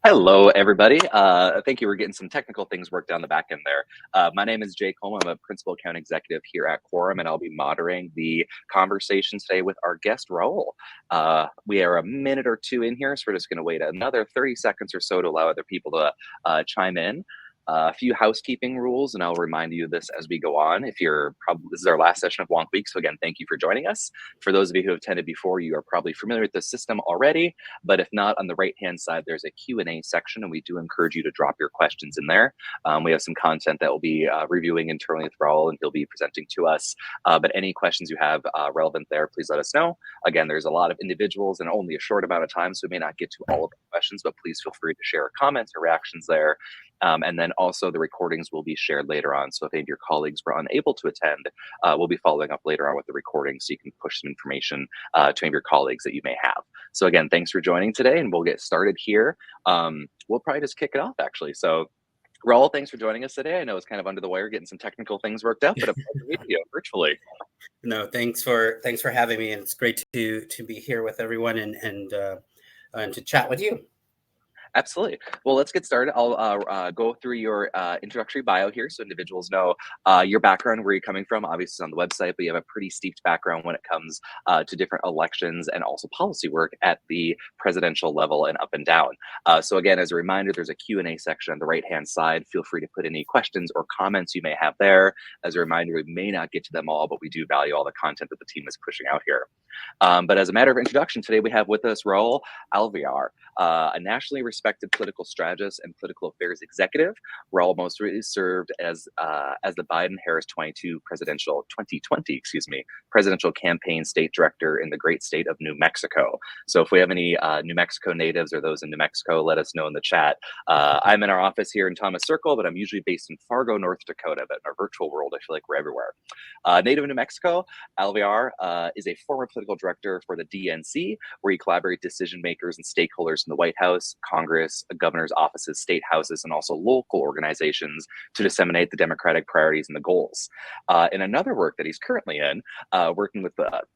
Hello, everybody. Thank you for getting some technical things worked on the back end there. My name is Jake Holm. I'm a principal account executive here at Quorum, and I'll be moderating the conversation today with our guest, Raul. We are a minute or two in here, so we're just going to wait another 30 seconds or so to allow other people to chime in. A few housekeeping rules, and I'll remind you of this as we go on. This is our last session of Wonk Week, so again, thank you for joining us. For those of you who have attended before, you are probably familiar with the system already, but if not, on the right-hand side, there's a Q&A section, and we do encourage you to drop your questions in there. We have some content that we'll be reviewing internally with Raul, and he'll be presenting to us. But any questions you have relevant there, please let us know. Again, there's a lot of individuals and only a short amount of time, so we may not get to all of the questions, but please feel free to share comments or reactions there. And then also the recordings will be shared later on. So if any of your colleagues were unable to attend, we'll be following up later on with the recording so you can push some information to any of your colleagues that you may have. So again, thanks for joining today, and we'll get started here. We'll probably just kick it off, actually. So Raul, thanks for joining us today. I know it's kind of under the wire getting some technical things worked out, but a pleasure to meet you virtually. No, thanks for having me, and it's great to be here with everyone and to chat with you. Absolutely. Well, let's get started. I'll go through your introductory bio here so individuals know your background, where you're coming from. Obviously, it's on the website, but you have a pretty steeped background when it comes to different elections and also policy work at the presidential level and up and down. So again, as a reminder, there's a Q&A section on the right-hand side. Feel free to put any questions or comments you may have there. As a reminder, we may not get to them all, but we do value all the content that the team is pushing out here. But as a matter of introduction, today we have with us Raul Alvillar, a nationally respected political strategist and political affairs executive. Raul most recently served as the Biden-Harris 2020 presidential campaign state director in the great state of New Mexico. So if we have any New Mexico natives or those in New Mexico, let us know in the chat. I'm in our office here in Thomas Circle, but I'm usually based in Fargo, North Dakota. But in our virtual world, I feel like we're everywhere. Native of New Mexico, Alvillar is a former political director for the DNC, where he collaborates decision makers and stakeholders in the White House, Congress, governor's offices, state houses, and also local organizations to disseminate the Democratic priorities and the goals. In another work that he's currently in, working with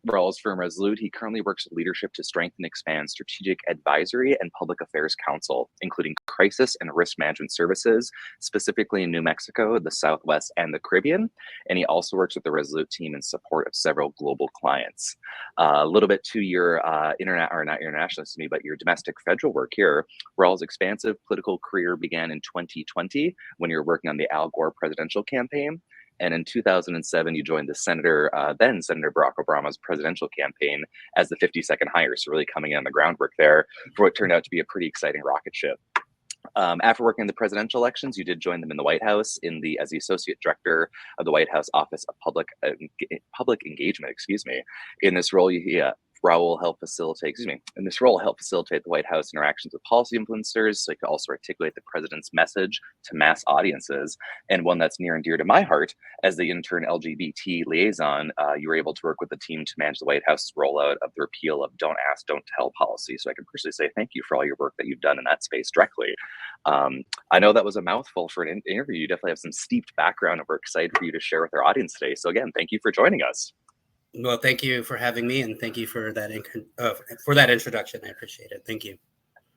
Raul's firm Resolute, he currently works with leadership to strengthen and expand strategic advisory and public affairs counsel, including crisis and risk management services, specifically in New Mexico, the Southwest, and the Caribbean. And he also works with the Resolute team in support of several global clients. A little bit to your your domestic federal work here. Raul's expansive political career began in 2020 when you were working on the Al Gore presidential campaign. And in 2007, you joined the then Senator Barack Obama's presidential campaign as the 52nd hire. So really coming in on the groundwork there for what turned out to be a pretty exciting rocket ship. After working in the presidential elections, you did join them in the White House as the associate director of the White House Office of Public Engagement. In this role, Raul helped facilitate the White House interactions with policy influencers, so he could also articulate the president's message to mass audiences. And one that's near and dear to my heart, as the intern LGBT liaison, you were able to work with the team to manage the White House's rollout of the repeal of Don't Ask, Don't Tell policy. So I can personally say thank you for all your work that you've done in that space directly. I know that was a mouthful for an interview. You definitely have some steeped background, and we're excited for you to share with our audience today. So again, thank you for joining us. Well, thank you for having me, and thank you for that introduction. I appreciate it. Thank you.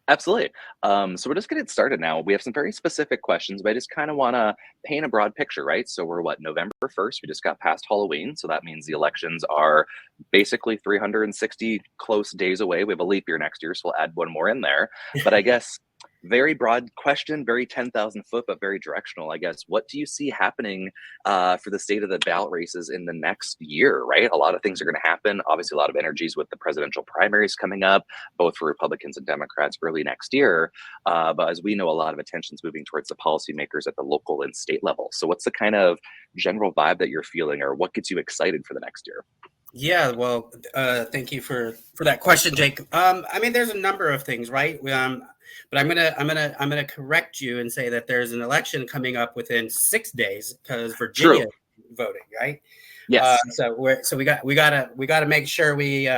Absolutely. So we're just getting started now. We have some very specific questions, but I just kind of want to paint a broad picture, right? So we're November 1st. We just got past Halloween. So that means the elections are basically 360 close days away. We have a leap year next year, so we'll add one more in there. But I guess very broad question, very 10,000 foot, but very directional, I guess. What do you see happening for the state of the ballot races in the next year, right? A lot of things are going to happen. Obviously, a lot of energies with the presidential primaries coming up, both for Republicans and Democrats early next year. But as we know, a lot of attention's moving towards the policymakers at the local and state level. So what's the kind of general vibe that you're feeling, or what gets you excited for the next year? Yeah, well, thank you for that question, Jake. I mean, there's a number of things, right? But I'm gonna correct you and say that there's an election coming up within 6 days because Virginia voting, right? Yes. So we gotta make sure we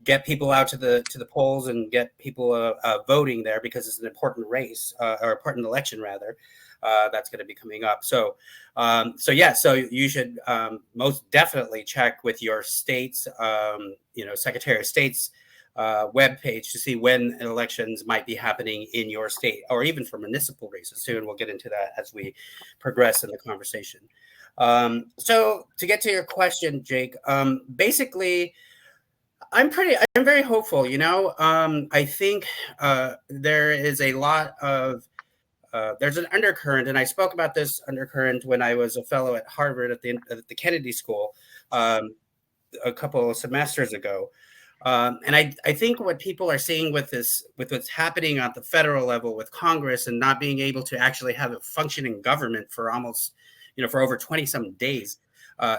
get people out to the polls and get people voting there, because it's an important race or important election rather. That's going to be coming up. So you should most definitely check with your state's, Secretary of State's web page to see when elections might be happening in your state, or even for municipal races too. And we'll get into that as we progress in the conversation. So to get to your question, Jake, basically, I'm very hopeful. I think there is a lot of there's an undercurrent, and I spoke about this undercurrent when I was a fellow at Harvard at the Kennedy School a couple of semesters ago. And I think what people are seeing with what's happening at the federal level with Congress and not being able to actually have a functioning government for almost, for over 20 some days,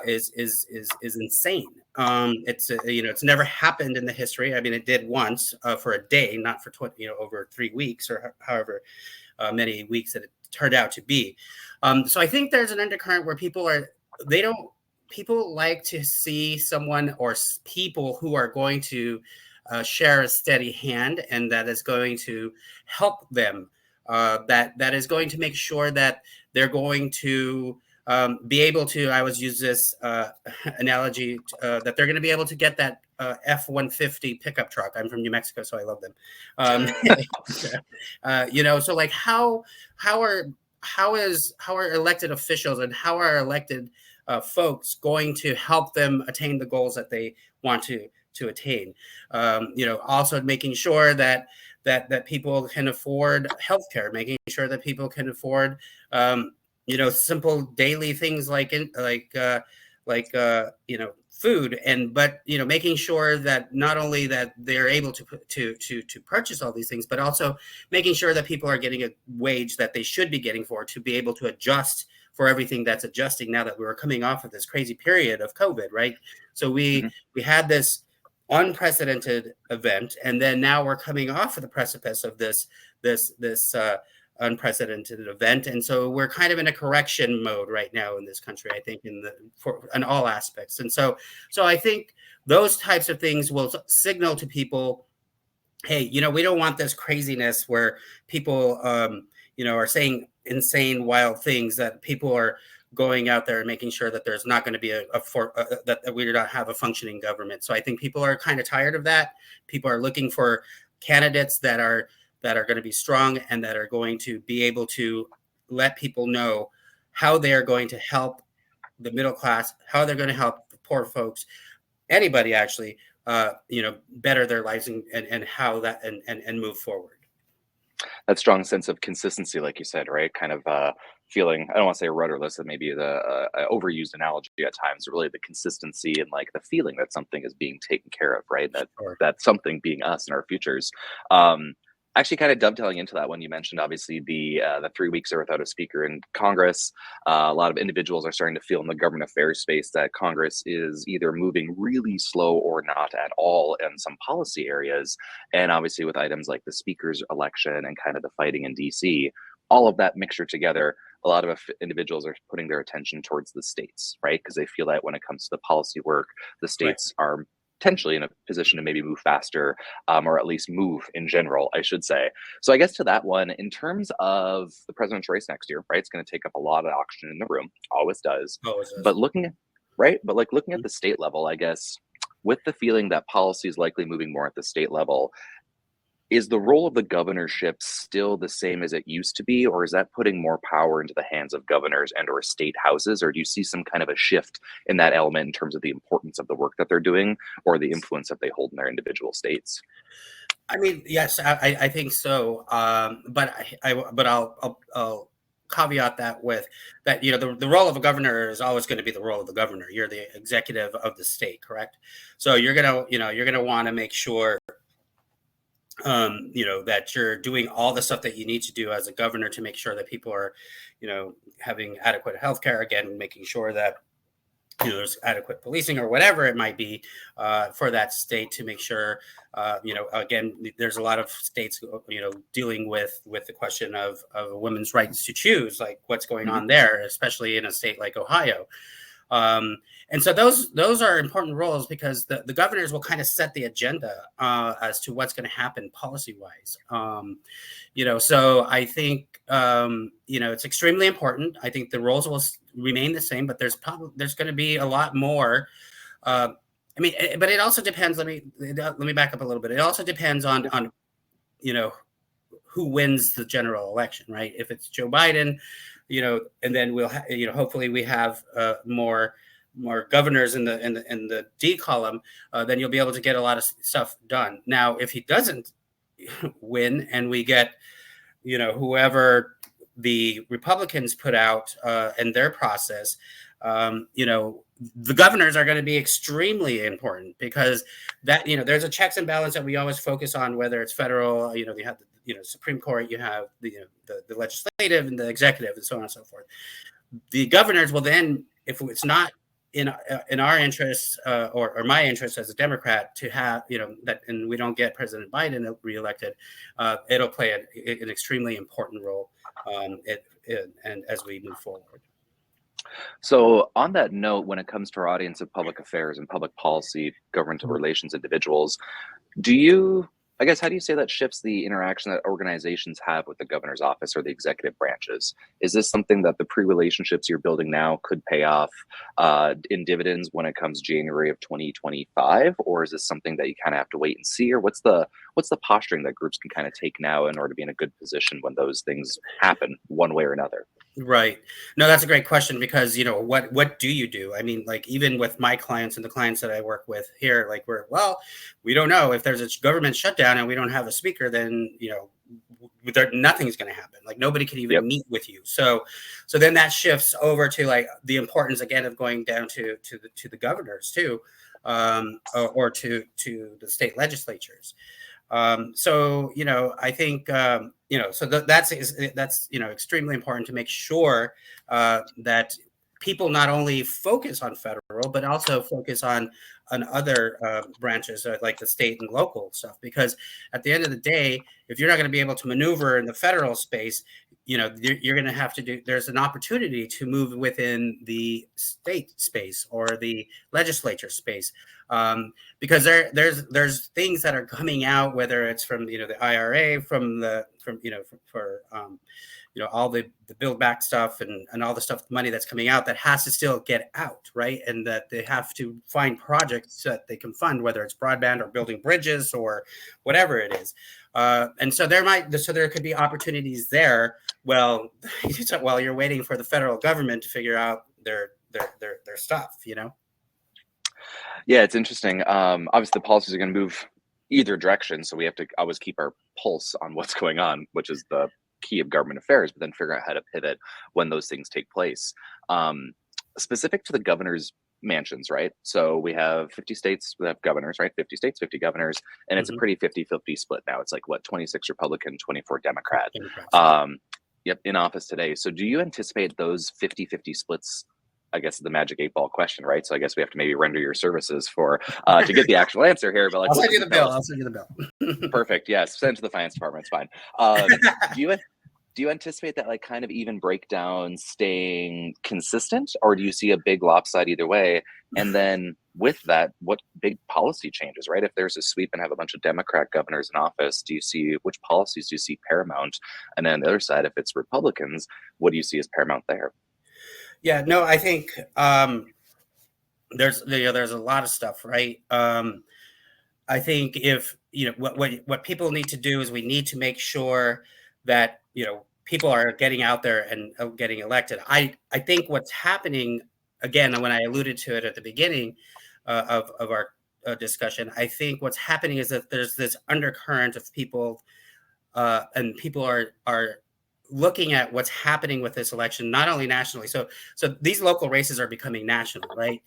is insane. It's never happened in the history. I mean, it did once for a day, not for over 3 weeks or however many weeks that it turned out to be. So I think there's an undercurrent where people like to see someone or people who are going to share a steady hand, and that is going to help them. That is going to make sure that they're going to be able to. I always use this analogy that they're going to be able to get that F-150 pickup truck. I'm from New Mexico, so I love them. So like how are elected officials and how are elected folks going to help them attain the goals that they want to attain? Also making sure that people can afford healthcare, making sure that people can afford simple daily things like food, but making sure that not only that they're able to purchase all these things, but also making sure that people are getting a wage that they should be getting to be able to adjust for everything that's adjusting now that we're coming off of this crazy period of COVID, right? So we had this unprecedented event, and then now we're coming off of the precipice of this unprecedented event, and so we're kind of in a correction mode right now in this country, I think, in all aspects. And so I think those types of things will signal to people, hey, we don't want this craziness where people are saying insane, wild things, that people are going out there and making sure that there's not going to be that we do not have a functioning government. So I think people are kind of tired of that. People are looking for candidates that are going to be strong and that are going to be able to let people know how they are going to help the middle class, how they're going to help the poor folks, anybody actually, better their lives and how that and move forward. That strong sense of consistency, like you said, right? Kind of feeling, I don't want to say rudderless, that maybe the overused analogy at times, really the consistency and like the feeling that something is being taken care of, right? That something being us in our futures. Actually, kind of dovetailing into that, when you mentioned obviously the 3 weeks are without a speaker in Congress, a lot of individuals are starting to feel in the government affairs space that Congress is either moving really slow or not at all in some policy areas. And obviously, with items like the speaker's election and kind of the fighting in DC, all of that mixture together, a lot of individuals are putting their attention towards the states, right? Because they feel that when it comes to the policy work, the states are potentially in a position to maybe move faster, or at least move in general, I should say. So I guess to that one, in terms of the presidential race next year, right, it's going to take up a lot of oxygen in the room, always does. But looking at the state level, I guess, with the feeling that policy is likely moving more at the state level, is the role of the governorship still the same as it used to be, or is that putting more power into the hands of governors and or state houses, or do you see some kind of a shift in that element in terms of the importance of the work that they're doing or the influence that they hold in their individual states? I mean, yes, I think so, but I'll caveat that with that, the role of a governor is always going to be the role of the governor. You're the executive of the state, correct? So you're gonna want to make sure that you're doing all the stuff that you need to do as a governor to make sure that people are, having adequate health care, again, making sure that, there's adequate policing or whatever it might be for that state to make sure, again, there's a lot of states, dealing with the question of women's rights to choose, like what's going on there, especially in a state like Ohio. And so those are important roles because the governors will kind of set the agenda as to what's going to happen policy wise. So I think it's extremely important. I think the roles will remain the same, but there's going to be a lot more I mean, but it also depends. Let me back up a little bit. It also depends on you know who wins the general election, right? If it's Joe Biden, and then we'll hopefully we have more governors in the D column, then you'll be able to get a lot of stuff done. Now, if he doesn't win and we get whoever the Republicans put out in their process, the governors are going to be extremely important, because that there's a checks and balance that we always focus on, whether it's federal, you have the Supreme Court, you have the legislative and the executive, and so on and so forth. The governors will then, if it's not in our interests or my interest as a Democrat to have that, and we don't get President Biden reelected, it'll play an extremely important role and as we move forward. So on that note, when it comes to our audience of public affairs and public policy, governmental relations individuals, how do you say that shifts the interaction that organizations have with the governor's office or the executive branches? Is this something that the pre-relationships you're building now could pay off in dividends when it comes January of 2025? Or is this something that you kind of have to wait and see? Or what's the posturing that groups can kind of take now in order to be in a good position when those things happen one way or another? Right. No, that's a great question, because what do you do? I mean, like, even with my clients and the clients that I work with here, like, we don't know if there's a government shutdown and we don't have a speaker, then nothing's going to happen. Like, nobody can even meet with you. So then that shifts over to like the importance again of going down to the governors too, or to the state legislatures. I think that's extremely important to make sure that people not only focus on federal, but also focus on other branches like the state and local stuff. Because at the end of the day, if you're not going to be able to maneuver in the federal space, you're going to have to there's an opportunity to move within the state space or the legislature space, because there's things that are coming out, whether it's from the IRA, for all the Build Back stuff and all the stuff, money that's coming out that has to still get out, right? And that they have to find projects that they can fund, whether it's broadband or building bridges or whatever it is. And so there could be opportunities there. Well, while you're waiting for the federal government to figure out their stuff, Yeah, it's interesting. Obviously, the policies are going to move either direction, so we have to always keep our pulse on what's going on, which is the key of government affairs, but then figure out how to pivot when those things take place. Specific to the governor's mansions, right? So we have 50 states that have governors, right? 50 states, 50 governors, and it's a pretty 50-50 split now. It's like 26 Republican, 24 Democrat. In office today. So do you anticipate those 50-50 splits? I guess the magic 8-ball question, right? So I guess we have to maybe render your services for to get the actual answer here. But I'll send you the bill. Perfect. Yes, send it to the finance department. It's fine. Do you anticipate that kind of even breakdown staying consistent, or do you see a big lopside either way? And then with that, what big policy changes, right? If there's a sweep and have a bunch of Democrat governors in office, which policies do you see paramount? And then on the other side, if it's Republicans, what do you see as paramount there? Yeah, no, I think there's a lot of stuff, right? I think if what people need to do is we need to make sure that people are getting out there and getting elected. I think what's happening, again, when I alluded to it at the beginning of our discussion, I think what's happening is that there's this undercurrent of people, and people are looking at what's happening with this election, not only nationally. So these local races are becoming national, right?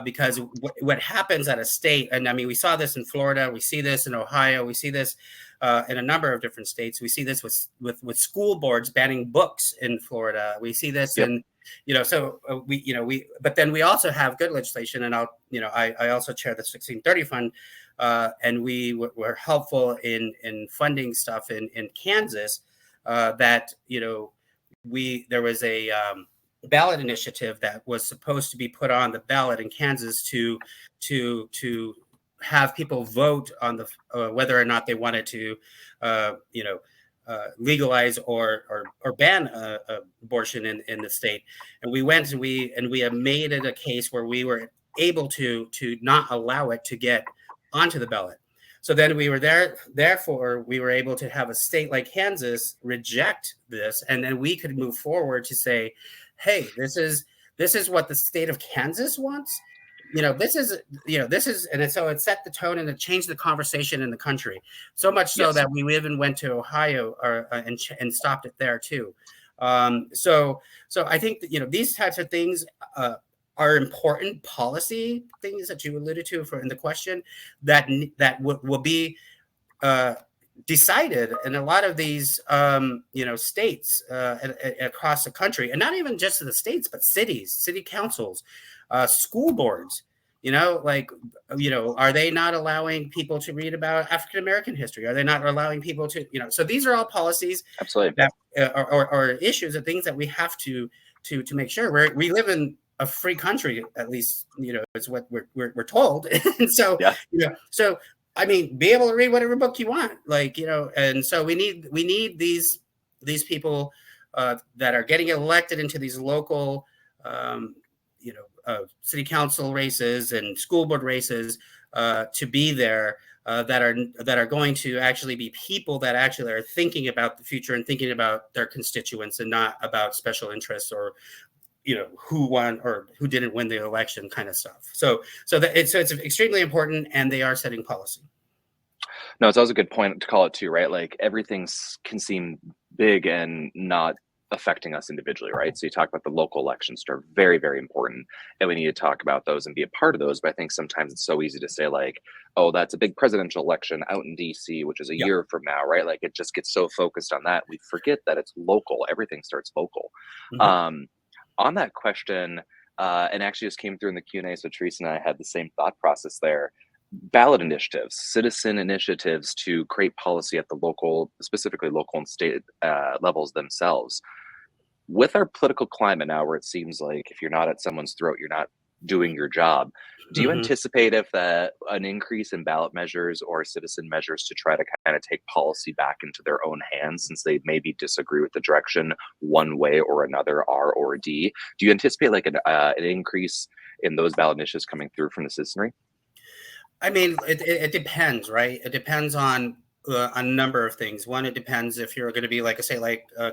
Because what happens at a state, and I mean, we saw this in Florida, we see this in Ohio, we see this in a number of different states. We see this with school boards banning books in Florida. We see this in, but then we also have good legislation, and I also chair the 1630 fund, and we were helpful in funding stuff in Kansas. That there was a ballot initiative that was supposed to be put on the ballot in Kansas to have people vote on the whether or not they wanted to legalize or ban abortion in the state. And we went and we made it a case where we were able to not allow it to get onto the ballot. So then we were therefore we were able to have a state like Kansas reject this, and then we could move forward to say, hey, this is what the state of Kansas wants. This is, and so it set the tone and it changed the conversation in the country. So much so that we even went to Ohio and stopped it there too. So I think that, these types of things are important policy things that you alluded to in the question that will be decided in a lot of these states across the country, and not even just the states, but cities, city councils, school boards. Are they not allowing people to read about African American history? Are they not allowing people to, so these are all policies absolutely that or issues and things that we have to make sure we live in a free country, at least, is what we're told. And so, so I mean, be able to read whatever book you want, and so we need these people that are getting elected into these local, city council races and school board races to be there, that are going to actually be people that actually are thinking about the future and thinking about their constituents and not about special interests or who won or who didn't win the election kind of stuff. So it's extremely important, and they are setting policy. No, it's always a good point to call it too, right? Like everything can seem big and not affecting us individually, right? So you talk about the local elections that are very, very important, and we need to talk about those and be a part of those. But I think sometimes it's so easy to say like, oh, that's a big presidential election out in DC, which is a year from now, right? Like it just gets so focused on that. We forget that it's local. Everything starts local. Mm-hmm. On that question, and actually just came through in the Q&A, so Teresa and I had the same thought process there. Ballot initiatives, citizen initiatives to create policy at the local, specifically local and state levels themselves. With our political climate now, where it seems like if you're not at someone's throat, you're not doing your job. Do you anticipate if an increase in ballot measures or citizen measures to try to kind of take policy back into their own hands, since they maybe disagree with the direction one way or another, R or D? Do you anticipate like an increase in those ballot initiatives coming through from the citizenry? I mean, it depends, right? It depends on a number of things. One, it depends if you're going to be like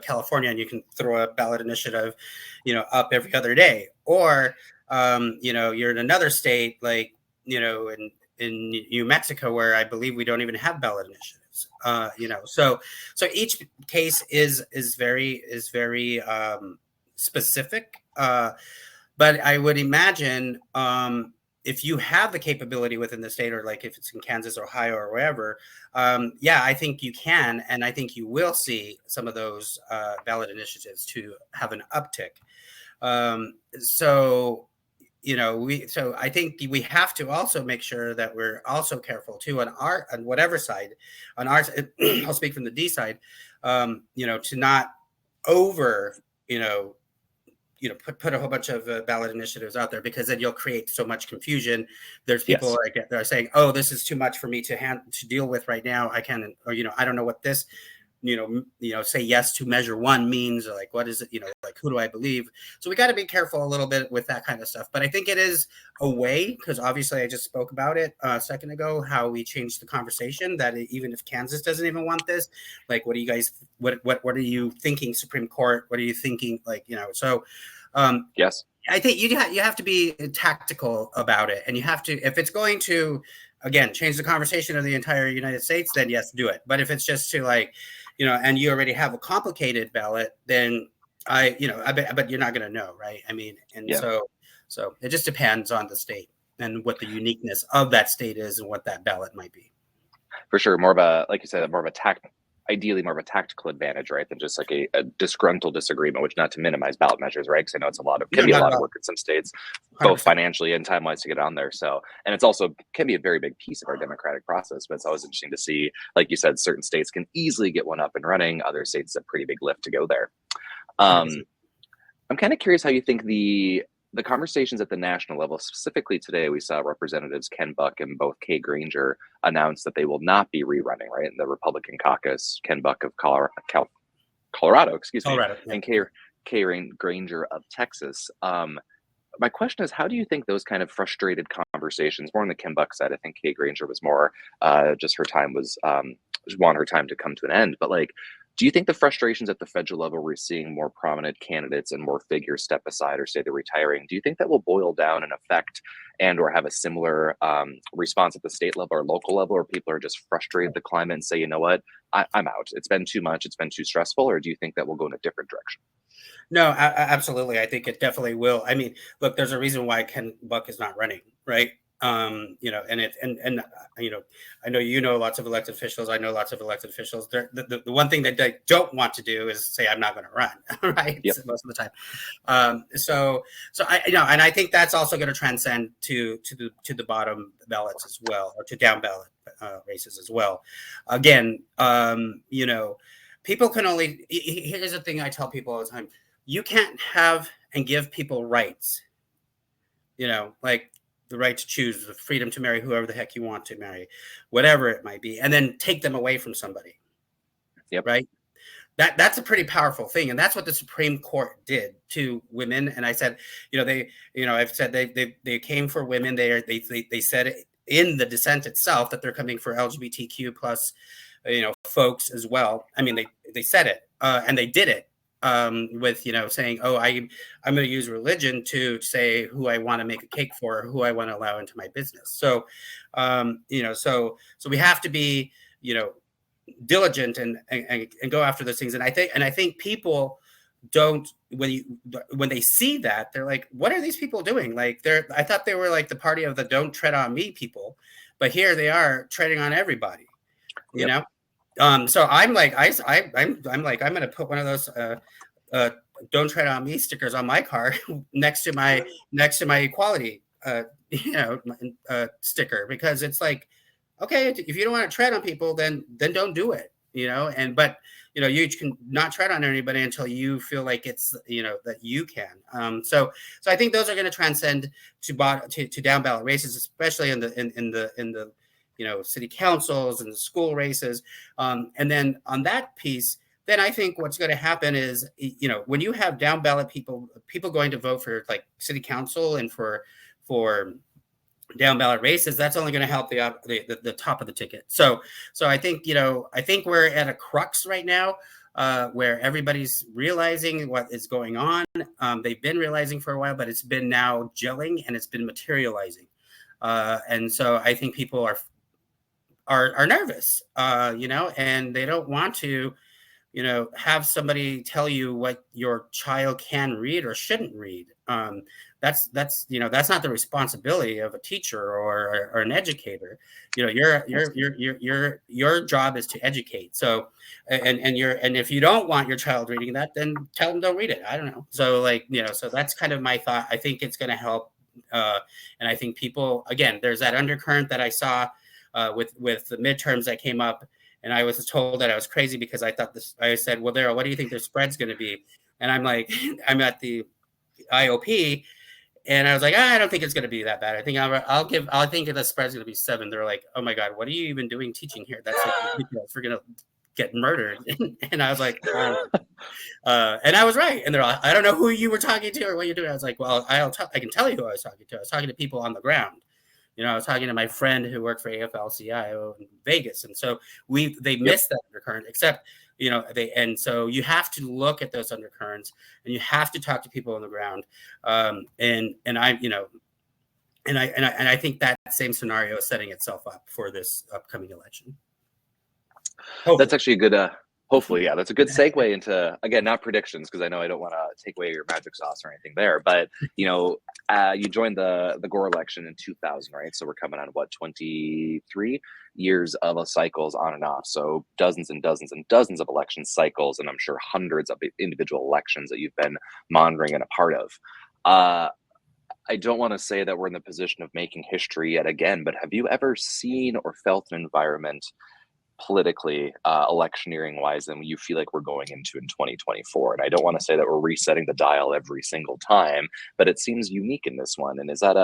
California, and you can throw a ballot initiative, up every other day, or you're in another state like in New Mexico, where I believe we don't even have ballot initiatives. So each case is very specific. But I would imagine if you have the capability within the state, or like if it's in Kansas, Ohio, or wherever, I think you can, and I think you will see some of those ballot initiatives to have an uptick. So I think we have to also make sure that we're also careful too on whatever side, on our, I'll speak from the D side, to not over, put a whole bunch of ballot initiatives out there, because then you'll create so much confusion. There's people that are saying, "Oh, this is too much for me to deal with right now. I can't, or I don't know what this, say yes to measure one means, or like what is it, like who do I believe?" So we got to be careful a little bit with that kind of stuff. But I think it is a way, because obviously I just spoke about it a second ago, how we changed the conversation. That even if Kansas doesn't even want this, like, what do you guys, what are you thinking, Supreme Court? What are you thinking, So. Yes, I think you have to be tactical about it, and you have to, if it's going to, again, change the conversation of the entire United States, then yes, do it. But if it's just to and you already have a complicated ballot, then I bet you're not going to know, right? I mean, and so it just depends on the state and what the uniqueness of that state is and what that ballot might be. For sure, like you said, ideally more of a tactical advantage, right, than just like a disgruntled disagreement, which, not to minimize ballot measures, right, because I know it's can be a lot of work in some states, 100%. Both financially and time-wise, to get on there. So, and it's also can be a very big piece of our democratic process, but it's always interesting to see, like you said, certain states can easily get one up and running, other states a pretty big lift to go there. I'm kind of curious how you think the conversations at the national level, specifically today, we saw Representatives Ken Buck and both Kay Granger announce that they will not be rerunning, right, in the Republican caucus. Ken Buck of Colorado, and Kay Granger of Texas. my question is, how do you think those kind of frustrated conversations, more on the Kim Buck side, I think Kay Granger was more just her time was just want her time to come to an end. But like, do you think the frustrations at the federal level, we're seeing more prominent candidates and more figures step aside or say they're retiring? Do you think that will boil down and affect and or have a similar response at the state level or local level, or people are just frustrated with the climate and say, you know what, I'm out. It's been too much. It's been too stressful. Or do you think that will go in a different direction? No, absolutely. I think it definitely will. I mean, look, there's a reason why Ken Buck is not running, right? And you know, I know you know lots of elected officials. I know lots of elected officials. The one thing that they don't want to do is say, "I'm not going to run," right? Yep. Most of the time. So I, you know, and I think that's also going to transcend to the bottom ballots as well, or to down ballot races as well. Again, you know, people can only. Here's the thing I tell people all the time: you can't have and give people rights. You know, like the right to choose, the freedom to marry whoever the heck you want to marry, whatever it might be, and then take them away from somebody. Yep. Right. That's a pretty powerful thing, and that's what the Supreme Court did to women. And I said, you know, I've said they came for women. They said in the dissent itself that they're coming for LGBTQ plus, you know, folks as well. I mean, they said it, and they did it. With, you know, saying, oh, I'm going to use religion to say who I want to make a cake for, who I want to allow into my business. So, you know, so we have to be, you know, diligent and go after those things. And I think people don't, when they see that, they're like, what are these people doing? Like I thought they were like the party of the don't tread on me people, but here they are treading on everybody, you know? So I'm like, I'm like, I'm going to put one of those, don't tread on me stickers on my car next to my equality, you know, sticker, because it's like, okay, if you don't want to tread on people, then don't do it, you know. And but you know, you can not tread on anybody until you feel like it's, you know, that you can. So I think those are going to transcend to down ballot races, especially in the you know, city councils and the school races. And then on that piece, then I think what's going to happen is, you know, when you have down ballot people going to vote for like city council and for down ballot races, that's only going to help the top of the ticket. So I think, you know, I think we're at a crux right now where everybody's realizing what is going on. They've been realizing for a while, but it's been now gelling and it's been materializing. And so I think people are nervous, you know, and they don't want to, you know, have somebody tell you what your child can read or shouldn't read. That's you know, that's not the responsibility of a teacher or an educator. You know, your job is to educate. So, and if you don't want your child reading that, then tell them don't read it. I don't know. So like, you know, so that's kind of my thought. I think it's going to help. And I think people, again, there's that undercurrent that I saw with the midterms that came up. And I was told that I was crazy because I thought this. I said, "Well, Daryl, what do you think their spread's going to be?" And I'm like, I'm at the IOP, and I was like, I don't think it's going to be that bad. I think I think the spread's going to be 7. They're like, "Oh my God, what are you even doing teaching here? That's like ridiculous. We're going to get murdered." And I was like, and I was right. And they're like, "I don't know who you were talking to or what you're doing." I was like, "Well, I can tell you who I was talking to. I was talking to people on the ground." You know, I was talking to my friend who worked for AFL-CIO in Vegas, and so they missed that undercurrent. Except, you know, and so you have to look at those undercurrents, and you have to talk to people on the ground. And I, you know, and I think that same scenario is setting itself up for this upcoming election. Hopefully. That's actually a good. Hopefully, yeah, that's a good segue into, again, not predictions, because I know I don't want to take away your magic sauce or anything there, but you know, you joined the Gore election in 2000, right? So we're coming on what, 23 years of cycles on and off. So dozens and dozens and dozens of election cycles, and I'm sure hundreds of individual elections that you've been monitoring and a part of. I don't want to say that we're in the position of making history yet again, but have you ever seen or felt an environment politically, electioneering wise, than you feel like we're going into in 2024? And I don't want to say that we're resetting the dial every single time, but it seems unique in this one. And is that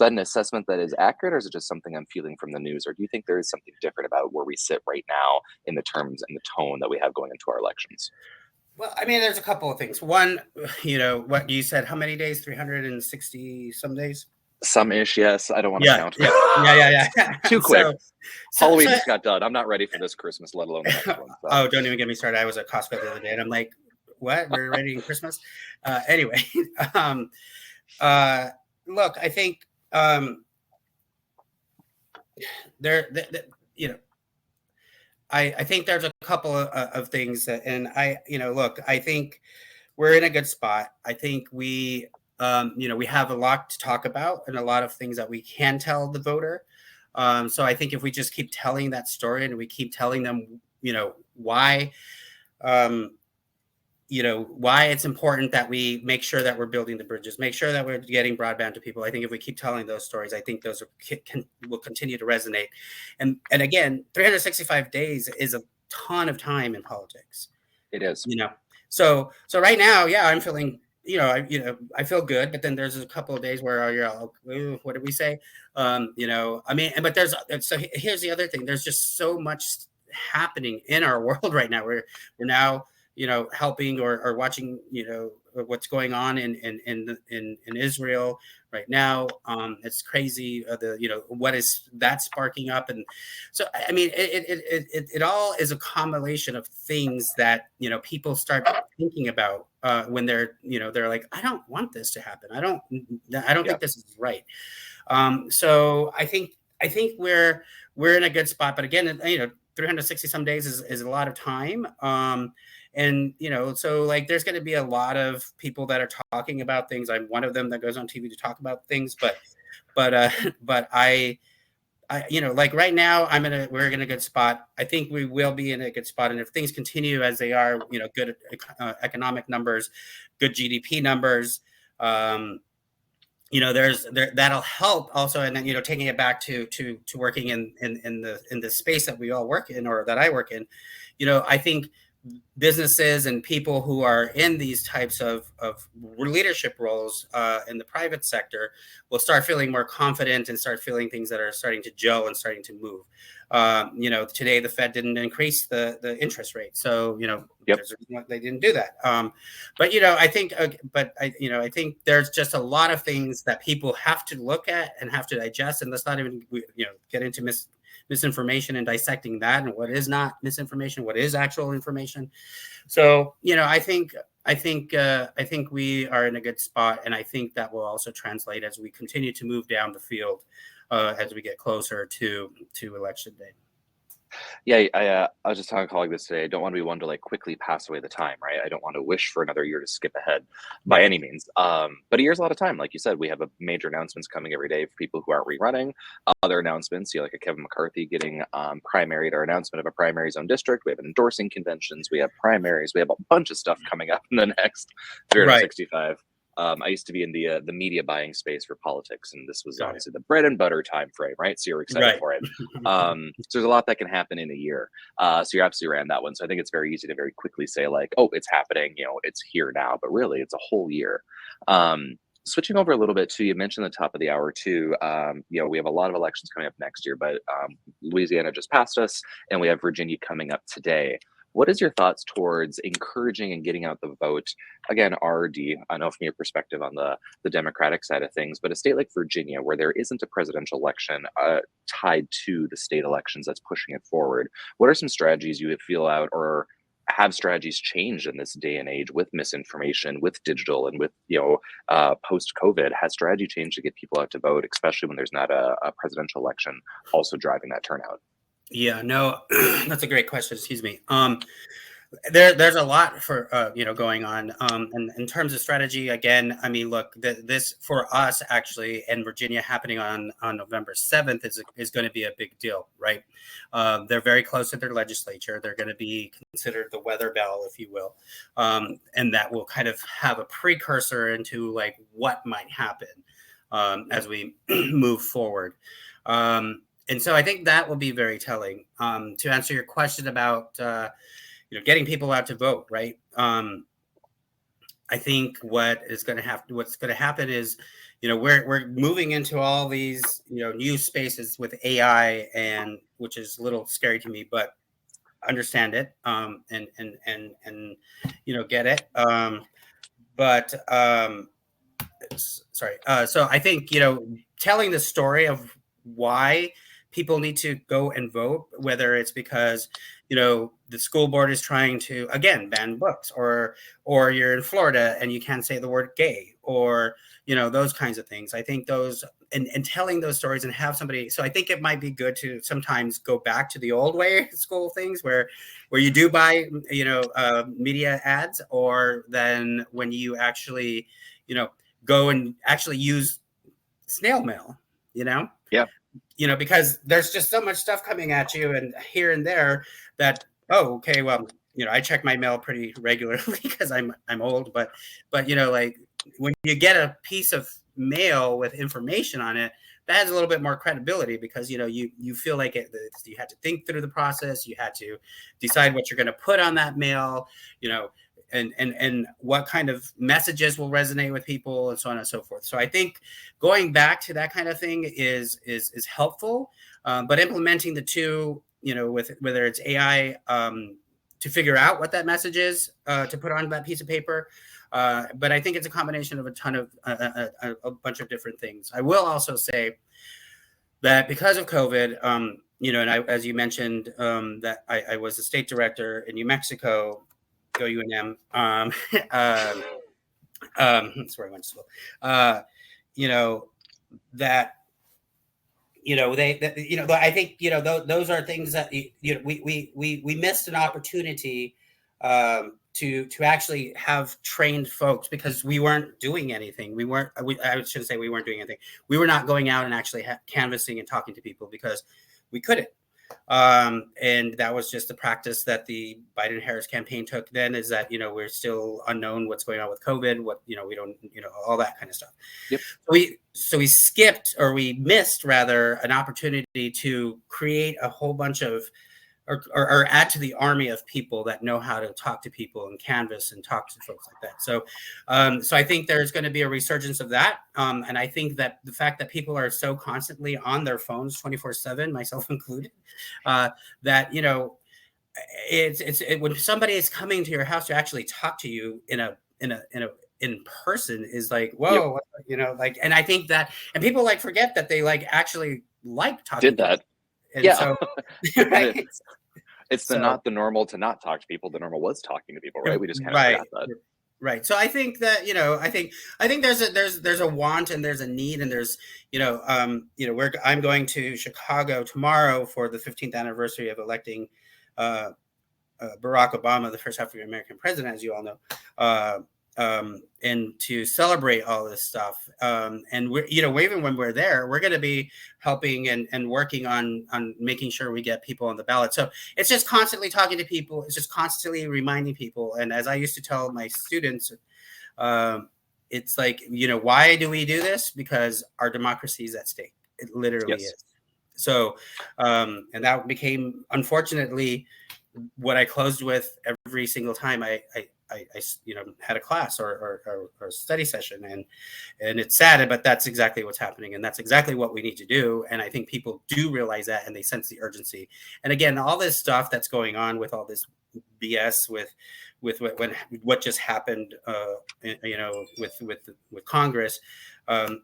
an assessment that is accurate, or is it just something I'm feeling from the news? Or do you think there is something different about where we sit right now in the terms and the tone that we have going into our elections? Well, I mean, there's a couple of things. One, what you said, how many days? 360 some days? Some ish, yes. I don't want to Yeah, count. yeah. Too quick. So, Halloween so just got done. I'm not ready for this Christmas, let alone the next one. So. oh, don't even get me started. I was at Costco the other day, and I'm like, "What? We're ready in Christmas?" Anyway, um, look, I think there, I think there's a couple of things that, and look, I think we're in a good spot. I think we have a lot to talk about and a lot of things that we can tell the voter. So I think if we just keep telling that story and we keep telling them, why, um, why it's important that we make sure that we're building the bridges, make sure that we're getting broadband to people. I think if we keep telling those stories, I think those will continue to resonate. And again, 365 days is a ton of time in politics. It is. So right now, yeah, I'm feeling, I feel good, but then there's a couple of days where you're all, what did we say? I mean, but so here's the other thing. There's just so much happening in our world right now. We're now, helping or watching, what's going on in Israel right now. It's crazy. What is that sparking up? And so, I mean, it all is a combination of things that, people start thinking about when they're like, I don't want this to happen. I don't think this is right. So I think we're in a good spot, but again, 360 some days is a lot of time. And so like there's going to be a lot of people that are talking about things. I'm one of them that goes on TV to talk about things, but I like right now we're in a good spot. I think we will be in a good spot, and if things continue as they are, good economic numbers, good GDP numbers, that'll help also. And then taking it back to working in the space that we all work in, or that I work in, I think businesses and people who are in these types of leadership roles in the private sector will start feeling more confident and start feeling things that are starting to gel and starting to move. Today the Fed didn't increase the interest rate, so they didn't do that. But I think, I think there's just a lot of things that people have to look at and have to digest, and let's not even get into misinformation and dissecting that, and what is not misinformation, what is actual information. So I think we are in a good spot, and I think that will also translate as we continue to move down the field as we get closer to election day. Yeah, I was just talking to a colleague this today. I don't want to be one to like quickly pass away the time, right? I don't want to wish for another year to skip ahead by any means. But a year's a lot of time. Like you said, we have a major announcements coming every day for people who aren't rerunning. Other announcements, like a Kevin McCarthy getting primaried, our announcement of a primary zone district. We have endorsing conventions. We have primaries. We have a bunch of stuff coming up in the next 365. I used to be in the media buying space for politics, and this was obviously the bread and butter time frame, right? So you're excited for it. So there's a lot that can happen in a year. So you're absolutely right on that one. So I think it's very easy to very quickly say like, oh, it's happening, it's here now, but really it's a whole year. Switching over a little bit too, you mentioned the top of the hour too. We have a lot of elections coming up next year, but Louisiana just passed us, and we have Virginia coming up today. What is your thoughts towards encouraging and getting out the vote? Again, RD, I know from your perspective on the Democratic side of things, but a state like Virginia, where there isn't a presidential election tied to the state elections that's pushing it forward, what are some strategies you would feel out, or have strategies changed in this day and age with misinformation, with digital, and with, post-COVID? Has strategy changed to get people out to vote, especially when there's not a presidential election also driving that turnout? Yeah, no, that's a great question. Excuse me. There's a lot for going on. And in terms of strategy, again, I mean, look, this for us actually in Virginia happening on November 7th is going to be a big deal, right? They're very close to their legislature. They're going to be considered the weather bell, if you will, and that will kind of have a precursor into like what might happen as we move forward. And so I think that will be very telling. To answer your question about getting people out to vote, right? I think what's going to happen is, we're moving into all these new spaces with AI, and which is a little scary to me, but understand it, and get it. But sorry. So I think, telling the story of why people need to go and vote, whether it's because, the school board is trying to, again, ban books, or you're in Florida and you can't say the word gay, or, those kinds of things. I think those, and telling those stories and have somebody. So I think it might be good to sometimes go back to the old way school things where you do buy, media ads, or then when you actually, go and actually use snail mail, Yeah. Because there's just so much stuff coming at you and here and there that, oh, okay, well, I check my mail pretty regularly because I'm old, but like when you get a piece of mail with information on it, that has a little bit more credibility because you feel like you had to think through the process, you had to decide what you're going to put on that mail, and what kind of messages will resonate with people, and so on and so forth. So I think going back to that kind of thing is helpful, but implementing the two, with whether it's AI, to figure out what that message is, to put on that piece of paper. But I think it's a combination of a ton of a bunch of different things. I will also say that because of COVID, and as you mentioned, that I was a state director in New Mexico. Go UNM. That's where I went to school. That I think those are things that we missed an opportunity to actually have trained folks because we weren't doing anything. I shouldn't say we weren't doing anything. We were not going out and actually canvassing and talking to people because we couldn't. And that was just the practice that the Biden-Harris campaign took then, is that, we're still unknown what's going on with COVID, we don't, all that kind of stuff. Yep. So we skipped, or we missed rather, an opportunity to create a whole bunch of, or add to the army of people that know how to talk to people and canvas and talk to folks like that. So, so I think there's going to be a resurgence of that. And I think that the fact that people are so constantly on their phones 24/7, myself included, that, when somebody is coming to your house to actually talk to you in person is like, whoa, yep. And I think that, and people forget that they actually talking. Did that. And yeah. So, right? It's not the normal to not talk to people. The normal was talking to people, right? We just kind of forgot that. Right. So I think that, I think there's a want and there's a need, and there's, I'm going to Chicago tomorrow for the 15th anniversary of electing Barack Obama, the first African American president, as you all know. And to celebrate all this stuff. And we're, even when we're there, we're going to be helping and working on making sure we get people on the ballot. So it's just constantly talking to people. It's just constantly reminding people. And as I used to tell my students, it's like, why do we do this? Because our democracy is at stake. It literally is. So, and that became, unfortunately, what I closed with every single time I had a class or a study session, and it's sad, but that's exactly what's happening, and that's exactly what we need to do. And I think people do realize that, and they sense the urgency. And again, all this stuff that's going on with all this BS with what just happened, with Congress,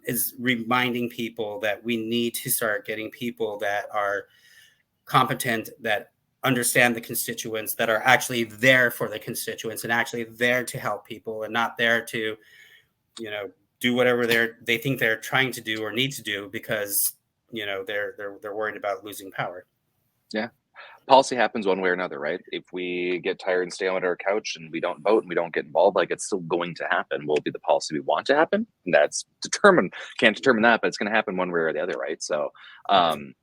is reminding people that we need to start getting people that are competent, that understand the constituents, that are actually there for the constituents and actually there to help people, and not there to, do whatever they think they're trying to do or need to do because, they're worried about losing power. Yeah. Policy happens one way or another, right? If we get tired and stay on our couch and we don't vote and we don't get involved, it's still going to happen. Will it be the policy we want to happen? And that's can't determine that, but it's going to happen one way or the other, right? So, on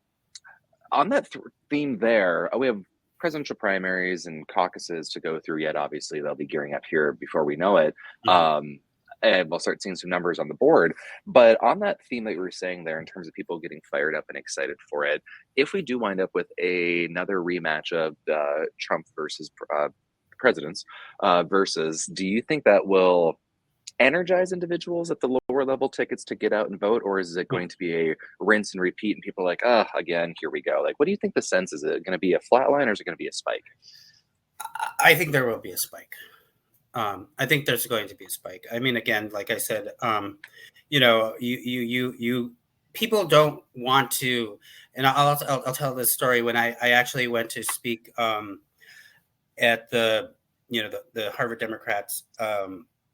that theme there, we have presidential primaries and caucuses to go through yet. Obviously, they'll be gearing up here before we know it. Mm-hmm. And we'll start seeing some numbers on the board. But on that theme that you were saying there, in terms of people getting fired up and excited for it, if we do wind up with another rematch of Trump versus presidents, versus, do you think that will energize individuals at the lower level tickets to get out and vote, or is it going to be a rinse and repeat and people are like, oh, again, here we go? Like, what do you think the sense is? It going to be a flat line or is it going to be a spike? I think there will be a spike. I think there's going to be a spike. I mean, again, like I said, you people don't want to, and I'll tell this story. When I actually went to speak at the the Harvard Democrats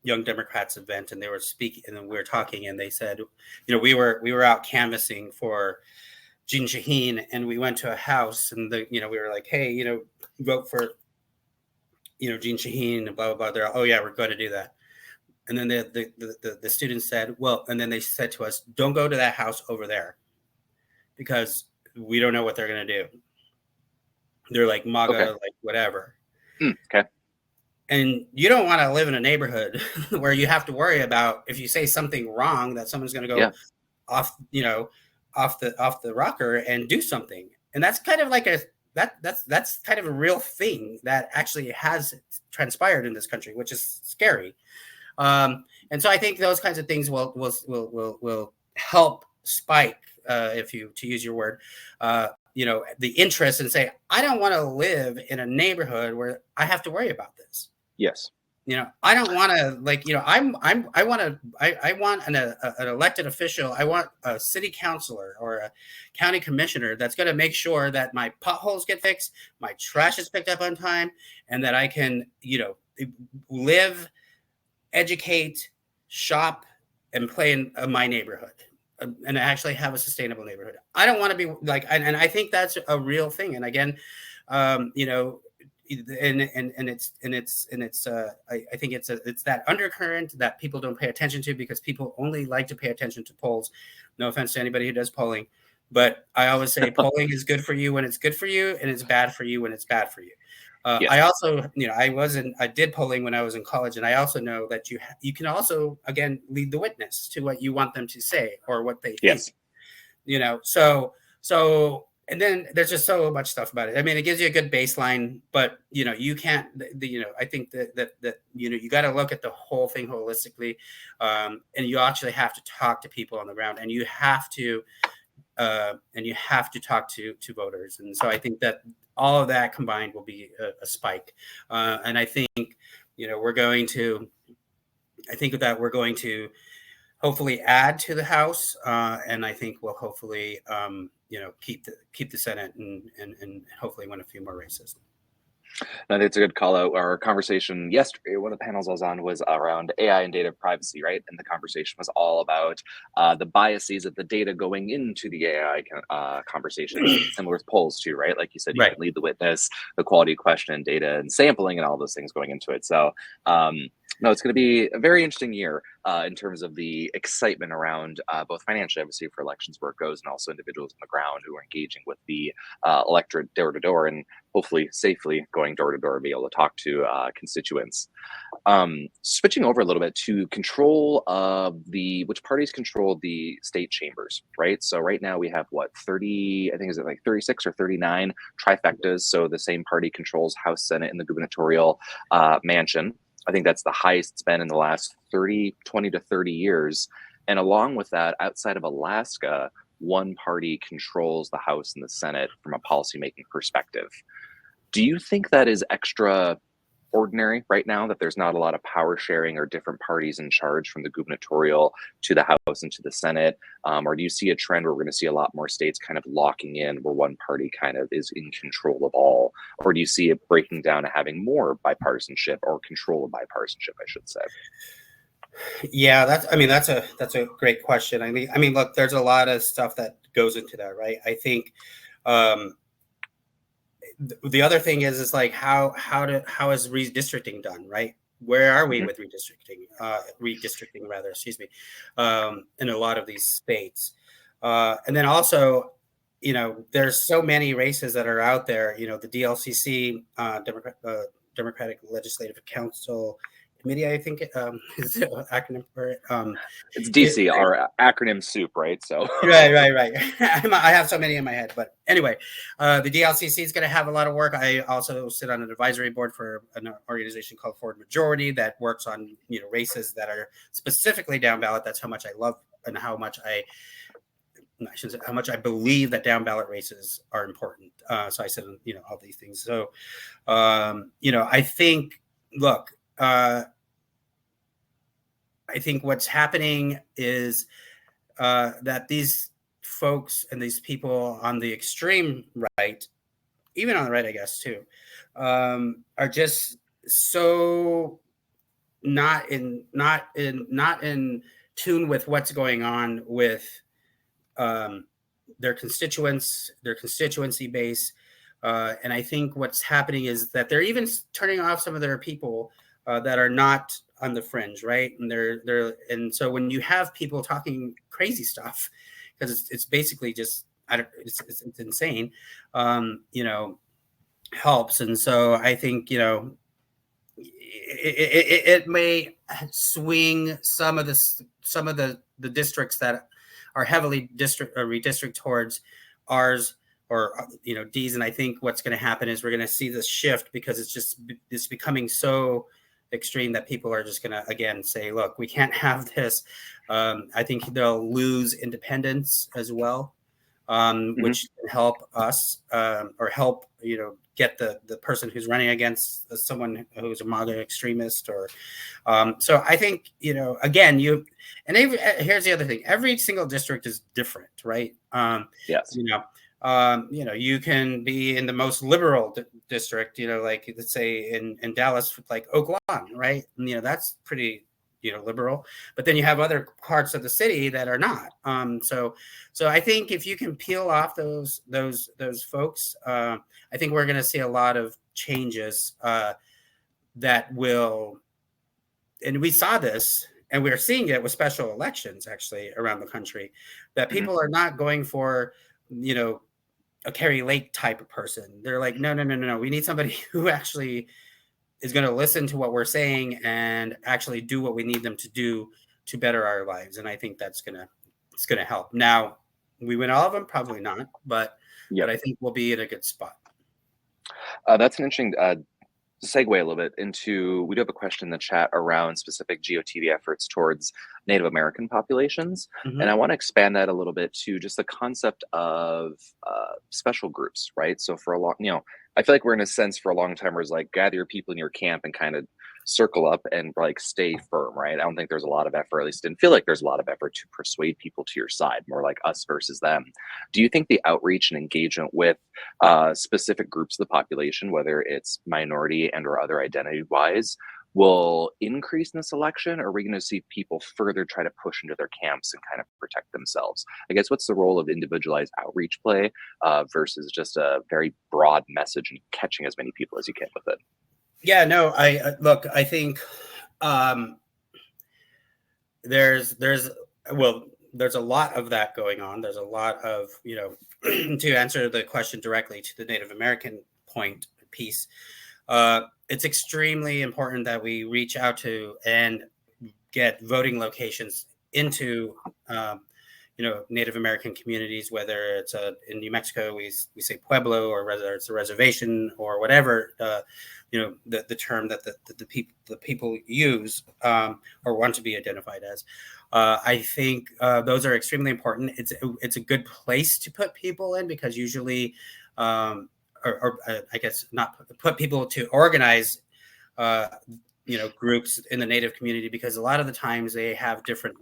Young Democrats event, and they were speaking, and we were talking, and they said, we were out canvassing for Jean Shaheen, and we went to a house, and we were like, hey, vote for Jean Shaheen, and blah blah blah. They're, oh yeah, we're going to do that. And then the students said, well, and then they said to us, don't go to that house over there because we don't know what they're going to do. They're like MAGA, Okay. like whatever. Okay. And you don't want to live in a neighborhood where you have to worry about if you say something wrong that someone's going to go off the rocker and do something. And that's kind of like that's kind of a real thing that actually has transpired in this country, which is scary. And so I think those kinds of things will help spike, to use your word, the interest, and say, I don't want to live in a neighborhood where I have to worry about this. Yes. I don't want to I want an elected official. I want a city councilor or a county commissioner that's going to make sure that my potholes get fixed, my trash is picked up on time, and that I can, live, educate, shop, and play in my neighborhood, and actually have a sustainable neighborhood. I don't want to be like, and I think that's a real thing. And again, I think it's that undercurrent that people don't pay attention to, because people only like to pay attention to polls. No offense to anybody who does polling, but I always say polling is good for you when it's good for you, and it's bad for you when it's bad for you. Yes. I also, I did polling when I was in college, and I also know that you can also, again, lead the witness to what you want them to say or what they think. Yes. So. And then there's just so much stuff about it. I mean, it gives you a good baseline, but you can't. I think that you got to look at the whole thing holistically, and you actually have to talk to people on the ground, and you have to talk to voters. And so I think that all of that combined will be a spike. And I think we're going to hopefully add to the House, and I think we'll hopefully keep the Senate and hopefully win a few more races. No, that's a good call out. Our conversation yesterday, one of the panels I was on was around AI and data privacy, right? And the conversation was all about the biases of the data going into the AI conversation, similar with polls too, right? Like you said, you can lead the witness, the quality of question and data and sampling and all those things going into it. So no, it's going to be a very interesting year in terms of the excitement around both financially, obviously, for elections where it goes, and also individuals on the ground who are engaging with the electorate door to door, and hopefully safely going door to door, be able to talk to constituents. Switching over a little bit to control of which parties control the state chambers, right? So right now we have 30, I think is it like 36 or 39 trifectas. So the same party controls House, Senate, and the gubernatorial mansion. I think that's the highest it's been in the last 20 to 30 years. And along with that, outside of Alaska, one party controls the House and the Senate from a policymaking perspective. Do you think that is extraordinary right now, that there's not a lot of power sharing or different parties in charge from the gubernatorial to the House and to the Senate? Or do you see a trend where we're going to see a lot more states kind of locking in where one party kind of is in control of all? Or do you see it breaking down to having more bipartisanship or control of bipartisanship, I should say? Yeah, that's a great question. I mean, look, there's a lot of stuff that goes into that, right? I think the other thing is like how is redistricting done, right? Where are we with redistricting rather, excuse me, in a lot of these states, and then also, there's so many races that are out there. The DLCC, Democratic Legislative Council, committee, I think is the acronym for it. It's DC, our acronym soup, right? So right. I have so many in my head, but anyway, the DLCC is going to have a lot of work. I also sit on an advisory board for an organization called Forward Majority that works on races that are specifically down ballot. That's how much I love and how much I shouldn't say how much I believe that down ballot races are important. So I said, all these things. So, I think, look, I think what's happening is that these folks and these people on the extreme right, even on the right, I guess too, are just so not in tune with what's going on with their constituency base. And I think what's happening is that they're even turning off some of their people that are not on the fringe, right? And so when you have people talking crazy stuff, because it's basically just it's insane, helps. And so I think it may swing some of the districts that are heavily redistrict towards ours or D's. And I think what's going to happen is we're going to see this shift because it's becoming so extreme that people are just going to again say, look, we can't have this. I think they'll lose independence as well, which can help us or help get the person who's running against someone who's a MAGA extremist or so I think again here's the other thing, every single district is different, right? Yes. You can be in the most liberal district, like let's say in Dallas, like Oak Lawn, right? And, that's pretty liberal, but then you have other parts of the city that are not. So I think if you can peel off those folks, I think we're going to see a lot of changes that will, and we saw this, and we're seeing it with special elections actually around the country, that people are not going for, a Carrie Lake type of person. They're like, no. We need somebody who actually is going to listen to what we're saying and actually do what we need them to do to better our lives. And I think it's going to help. Now, we win all of them? Probably not, but I think we'll be in a good spot. That's an interesting segue a little bit into, we do have a question in the chat around specific GOTV efforts towards Native American populations. And I want to expand that a little bit to just the concept of special groups, right? So for a long, I feel like we're in a sense for a long time where it's like gather your people in your camp and kind of circle up and like stay firm, right? I don't think there's a lot of effort, at least didn't feel like there's a lot of effort to persuade people to your side, more like us versus them. Do you think the outreach and engagement with specific groups of the population, whether it's minority and or other identity wise, will increase in this election? Or are we going to see people further try to push into their camps and kind of protect themselves? I guess what's the role of individualized outreach play versus just a very broad message and catching as many people as you can with it? Yeah, no, I think there's a lot of that going on. There's a lot of, to answer the question directly to the Native American piece, it's extremely important that we reach out to and get voting locations into, Native American communities, whether it's in New Mexico, we say Pueblo, or whether it's a reservation or whatever, the term that the people use or want to be identified as. I think those are extremely important. It's a good place to put people in because usually, or I guess not put people to organize, groups in the Native community, because a lot of the times they have different,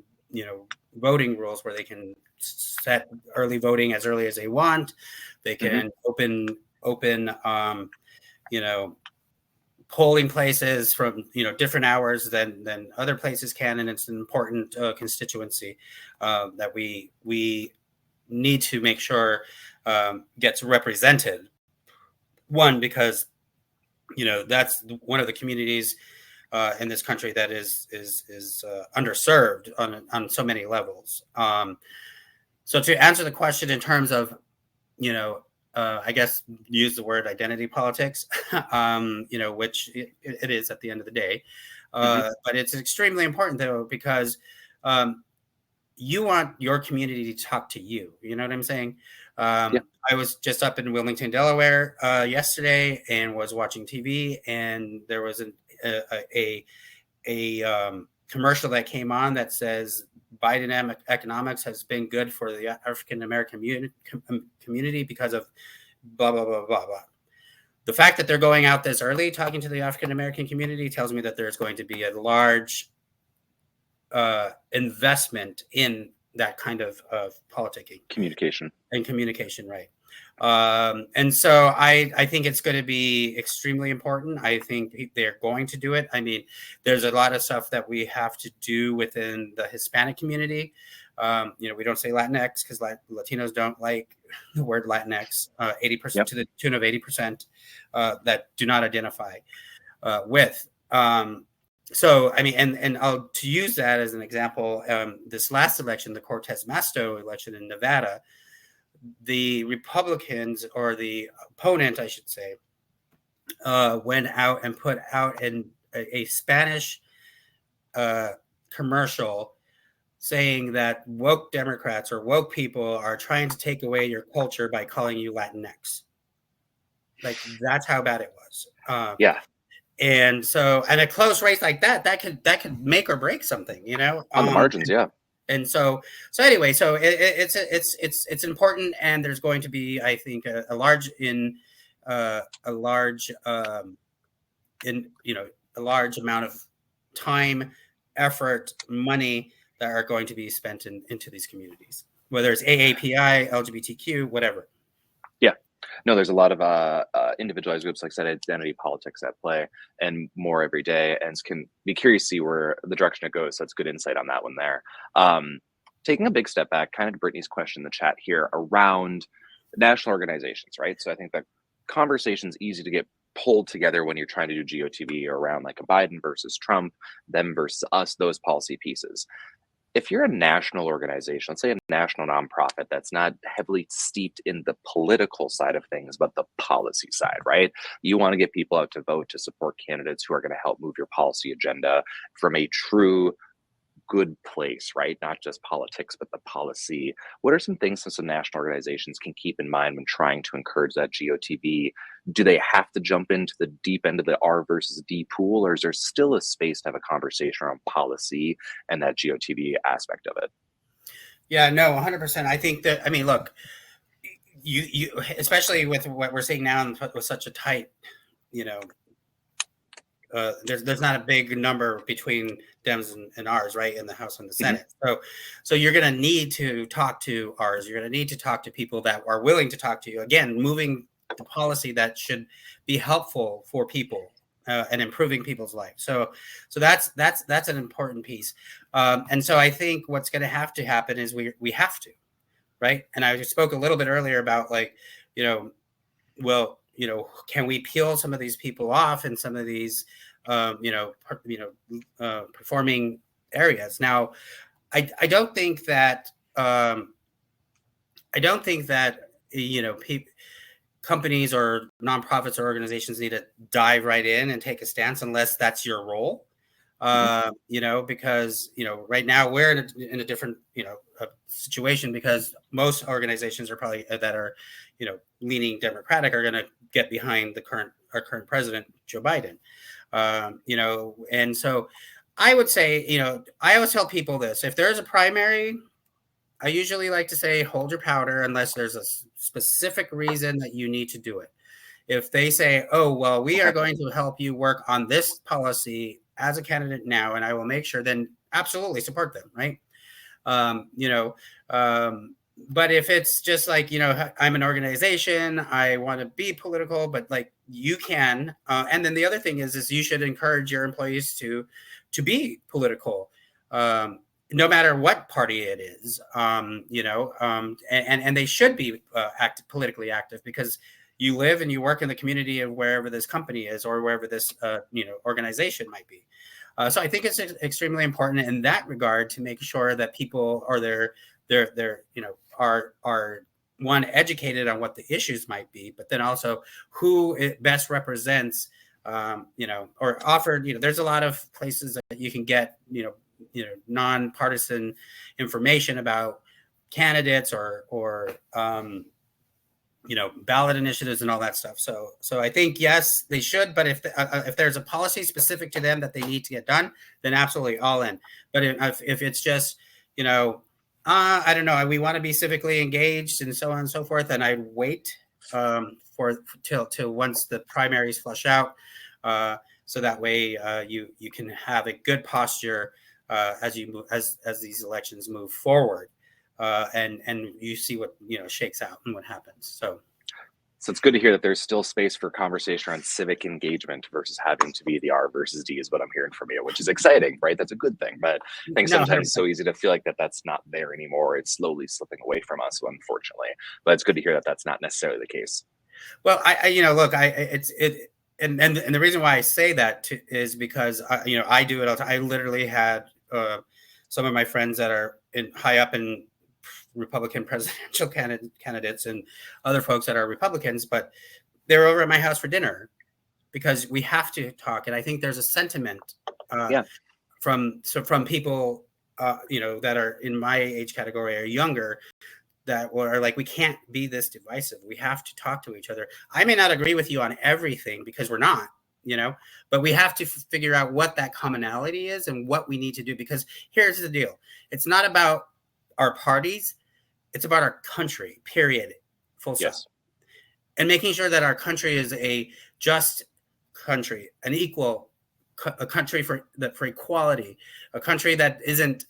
voting rules where they can set early voting as early as they want. They can open, polling places from different hours than other places can, and it's an important constituency that we need to make sure gets represented. One, because that's one of the communities in this country that is underserved on so many levels. So to answer the question in terms of I guess use the word identity politics, which it is at the end of the day. But it's extremely important though, because you want your community to talk to you. You know what I'm saying? Yeah. I was just up in Wilmington, Delaware yesterday, and was watching TV, and there was a commercial that came on that says Biden economics has been good for the African American community because of blah blah blah blah blah. The fact that they're going out this early talking to the African American community tells me that there's going to be a large investment in that kind of politicking, communication, right? And so I think it's going to be extremely important. I think they're going to do it. I mean, there's a lot of stuff that we have to do within the Hispanic community. We don't say Latinx because Latinos don't like the word Latinx. 80% to the tune of 80% that do not identify with. So, I mean, and to use that as an example, this last election, the Cortez Masto election in Nevada, the Republicans, or the opponent, I should say, went out and put out a Spanish commercial saying that woke Democrats or woke people are trying to take away your culture by calling you Latinx. Like, that's how bad it was. And so, and a close race like that could make or break something, on the margins. And so anyway, so it's important, and there's going to be, I think, a large amount of time, effort, money that are going to be spent into these communities, whether it's AAPI, LGBTQ, whatever. No, there's a lot of individualized groups, like I said, identity politics at play, and more every day, and can be curious to see where the direction it goes. So that's good insight on that one there. Taking a big step back, kind of to Brittany's question in the chat here around national organizations, right? So I think that conversation's easy to get pulled together when you're trying to do GOTV around like a Biden versus Trump, them versus us, those policy pieces. If you're a national organization, let's say a national nonprofit that's not heavily steeped in the political side of things, but the policy side, right? You want to get people out to vote to support candidates who are going to help move your policy agenda from a true good place, right? Not just politics, but the policy. What are some things that some national organizations can keep in mind when trying to encourage that GOTV? Do they have to jump into the deep end of the R versus D pool, or is there still a space to have a conversation around policy and that GOTV aspect of it? Yeah, no, 100%. I think that, I mean, look, you especially with what we're seeing now with such a tight, there's not a big number between Dems and Rs, right, in the House and the Senate. So you're going to need to talk to Rs. You're going to need to talk to people that are willing to talk to you. Again, moving the policy that should be helpful for people and improving people's lives. So that's an important piece. And so I think what's going to happen is we have to, right? And I spoke a little bit earlier about can we peel some of these people off in some of these, performing areas? Now, I don't think that companies or nonprofits or organizations need to dive right in and take a stance unless that's your role. Because right now we're in a different situation, because most organizations are probably that are leaning Democratic are going to get behind our current president, Joe Biden. And so I would say, I always tell people this: if there's a primary, I usually like to say hold your powder unless there's a specific reason that you need to do it. If they say, oh, well, we are going to help you work on this policy as a candidate now, and I will make sure, then absolutely support them, right? But if it's just like, I'm an organization, I want to be political, but like you can. And then the other thing is you should encourage your employees to be political, no matter what party it is, and they should be politically active, because you live and you work in the community of wherever this company is or wherever this organization might be. So I think it's extremely important in that regard to make sure that people are one, educated on what the issues might be, but then also who it best represents or offered. There's a lot of places that you can get, nonpartisan information about candidates or ballot initiatives and all that stuff. So I think, yes, they should, but if there's a policy specific to them that they need to get done, then absolutely all in. But if it's just, I don't know, we want to be civically engaged and so on and so forth, and I'd wait till once the primaries flush out, so that way you can have a good posture as these elections move forward. And you see what shakes out and what happens. So it's good to hear that there's still space for conversation around civic engagement versus having to be the R versus D is what I'm hearing from you, which is exciting, right? That's a good thing. But I think sometimes it's so easy to feel like that's not there anymore. It's slowly slipping away from us, unfortunately. But it's good to hear that that's not necessarily the case. Well, and the reason why I say that is because I do it all the time. I literally had some of my friends that are high up in Republican presidential candidates and other folks that are Republicans, but they're over at my house for dinner because we have to talk. And I think there's a sentiment from people that are in my age category or younger that are like, we can't be this divisive. We have to talk to each other. I may not agree with you on everything because we're not, but we have to figure out what that commonality is and what we need to do. Because here's the deal. It's not about our parties. It's about our country, period, full stop. Yes. And making sure that our country is a just country, an equal, a country for equality, a country that isn't,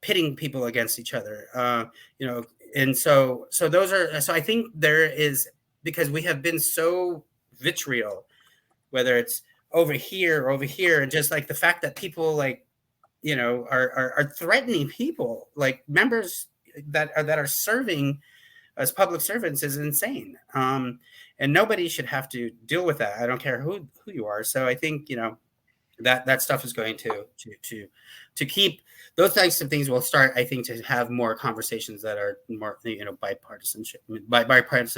pitting people against each other, and so those are, so I think there is, because we have been so vitriol, whether it's over here, and just like the fact that people are threatening people, like members that are serving as public servants, is insane. And nobody should have to deal with that. I don't care who you are. So I think, that stuff is going to keep those types of things will start, I think, to have more conversations that are more, bipartisan,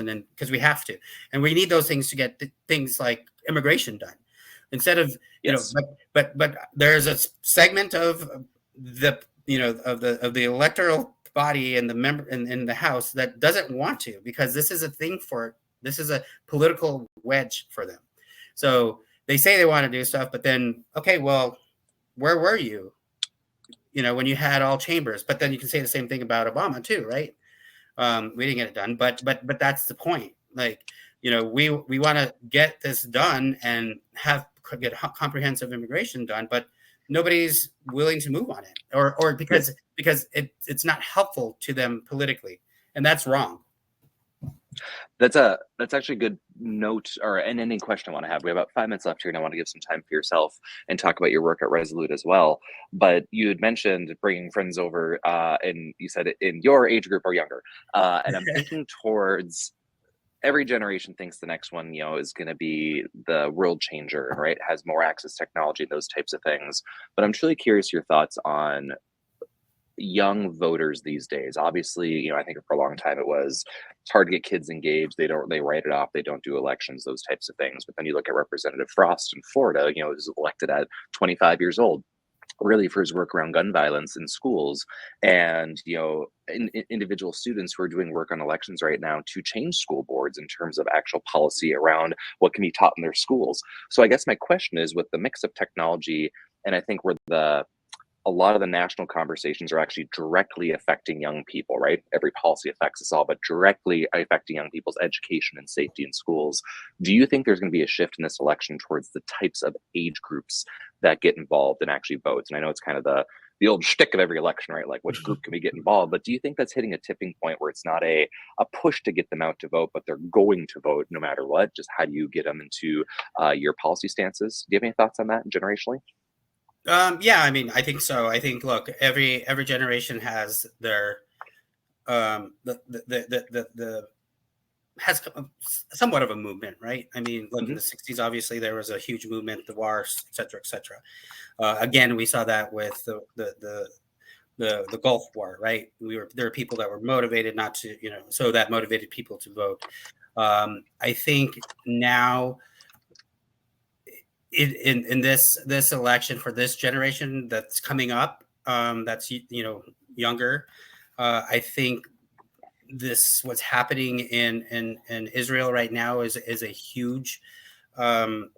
and because we have to, and we need those things to get things like immigration done instead of, but there's a segment of the, of the electoral body and the member in the House that doesn't want to, because this is a political wedge for them. So they say they want to do stuff, but then, okay, well, where were you, when you had all chambers? But then you can say the same thing about Obama too, right? We didn't get it done, but that's the point. Like, we want to get this done and get comprehensive immigration done, but nobody's willing to move on it, or because it's not helpful to them politically, and that's wrong. That's actually a good note, or an ending question I want to have. We have about 5 minutes left here, and I want to give some time for yourself and talk about your work at Resolute as well. But you had mentioned bringing friends over, and you said in your age group or younger. And I'm thinking towards every generation thinks the next one, is going to be the world changer, right? Has more access to technology, those types of things. But I'm truly curious your thoughts on young voters these days. Obviously, I think for a long time it's hard to get kids engaged. They write it off. They don't do elections, those types of things. But then you look at Representative Frost in Florida, who's elected at 25 years old, really for his work around gun violence in schools, and individual students who are doing work on elections right now to change school boards in terms of actual policy around what can be taught in their schools. So I guess my question is, with the mix of technology, and I think a lot of the national conversations are actually directly affecting young people, right? Every policy affects us all, but directly affecting young people's education and safety in schools. Do you think there's going to be a shift in this election towards the types of age groups that get involved and actually votes? And I know it's kind of the old shtick of every election, right? Like, which group can we get involved? But do you think that's hitting a tipping point where it's not a push to get them out to vote, but they're going to vote no matter what? Just how do you get them into your policy stances? Do you have any thoughts on that generationally? Yeah, I mean, I think so. I think, look, every generation has their has somewhat of a movement, right? I mean, look, in the 60s, obviously there was a huge movement, the wars, et cetera, et cetera. Again, we saw that with the Gulf War, right? There were people that were motivated not to, so that motivated people to vote. I think now in this election for this generation that's coming up, that's younger, I think what's happening in Israel right now is a huge, we're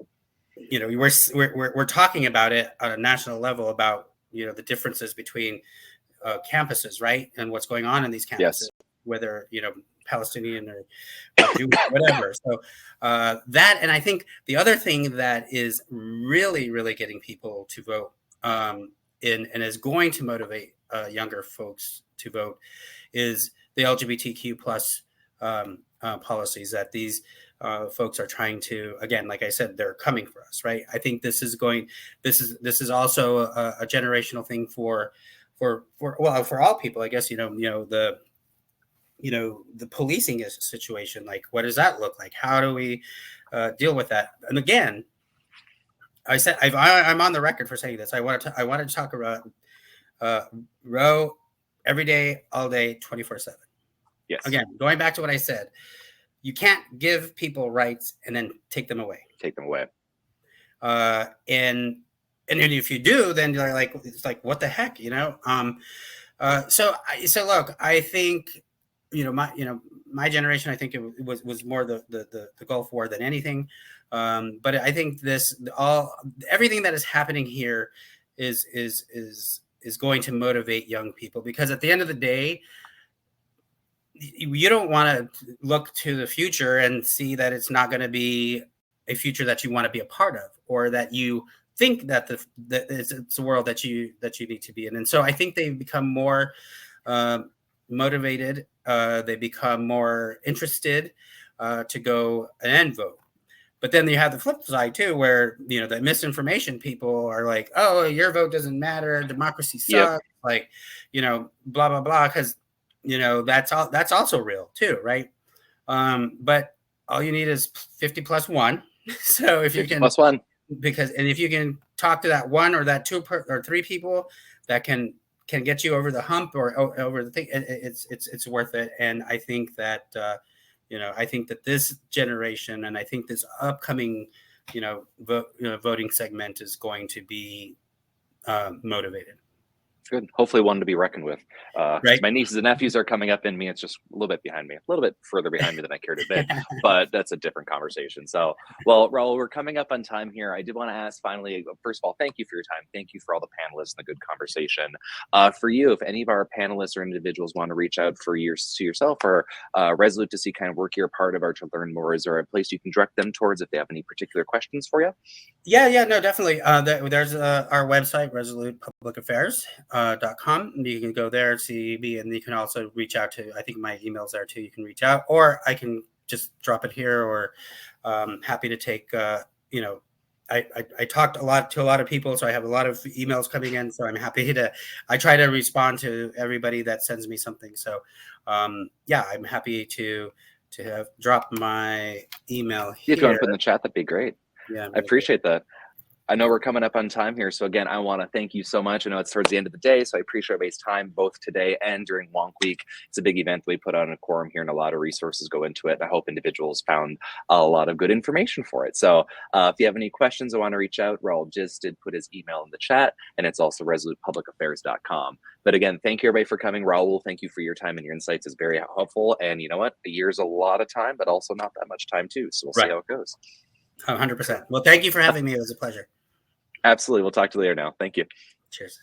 talking about it on a national level about the differences between campuses, right, and what's going on in these campuses, Yes. whether Palestinian or Jewish, whatever. So that, and I think the other thing that is really, really getting people to vote, and is going to motivate younger folks to vote, is the LGBTQ plus policies that these folks are trying to, again, like I said, they're coming for us, right? I think this is also a generational thing for all people, I guess. The policing situation, like, what does that look like? How do we deal with that? And again, I said I'm on the record for saying this. I want to talk about Roe every day, all day, 24/7. Yes. Again, going back to what I said, you can't give people rights and then take them away. And if you do, then you're like, it's like, what the heck, So look, I think, my generation, I think it was more the Gulf War than anything. But I think everything that is happening here is going to motivate young people, because at the end of the day, you don't want to look to the future and see that it's not going to be a future that you want to be a part of, or that you think that it's a world that you need to be in. And so I think they become more motivated. They become more interested to go and vote. But then you have the flip side too, where the misinformation people are like, "Oh, your vote doesn't matter. Democracy sucks." Yep. Like, blah blah blah, because that's also real too, right? But all you need is 50 plus one. So if you can plus one, if you can talk to that one or that two or three people that can get you over the hump or over the thing, it's worth it. And I think that I think that this generation, and I think this upcoming voting segment is going to be motivated. Good. Hopefully one to be reckoned with. Right. My nieces and nephews are coming up in me. It's just a little bit behind me, a little bit further behind me than I care to admit, but that's a different conversation. So, well, Raul, we're coming up on time here. I did want to ask finally, first of all, thank you for your time. Thank you for all the panelists and the good conversation. For you, if any of our panelists or individuals want to reach out to yourself or Resolute to see kind of work you're a part of or to learn more, is there a place you can direct them towards if they have any particular questions for you? Yeah, no, definitely. There's our website, resolutepublicaffairs.com. You can go there, see me, and you can also reach out to, I think my email's there too. You can reach out, or I can just drop it here, or happy to take, I talked to a lot of people, so I have a lot of emails coming in, so I'm happy I try to respond to everybody that sends me something. So I'm happy to drop my email here. If you want to put in the chat, that'd be great. Yeah, I appreciate that. I know we're coming up on time here. So again, I want to thank you so much. I know it's towards the end of the day, so I appreciate everybody's time both today and during Wonk Week. It's a big event. We put on a quorum here and a lot of resources go into it. I hope individuals found a lot of good information for it. So if you have any questions, I want to reach out. Raul just did put his email in the chat, and it's also resolutepublicaffairs.com. But again, thank you everybody for coming. Raul, thank you for your time and your insights. Is very helpful. And you know what? A year's a lot of time, but also not that much time too. So we'll see how it goes. 100%. Well, thank you for having me. It was a pleasure. Absolutely. We'll talk to you later now. Thank you. Cheers.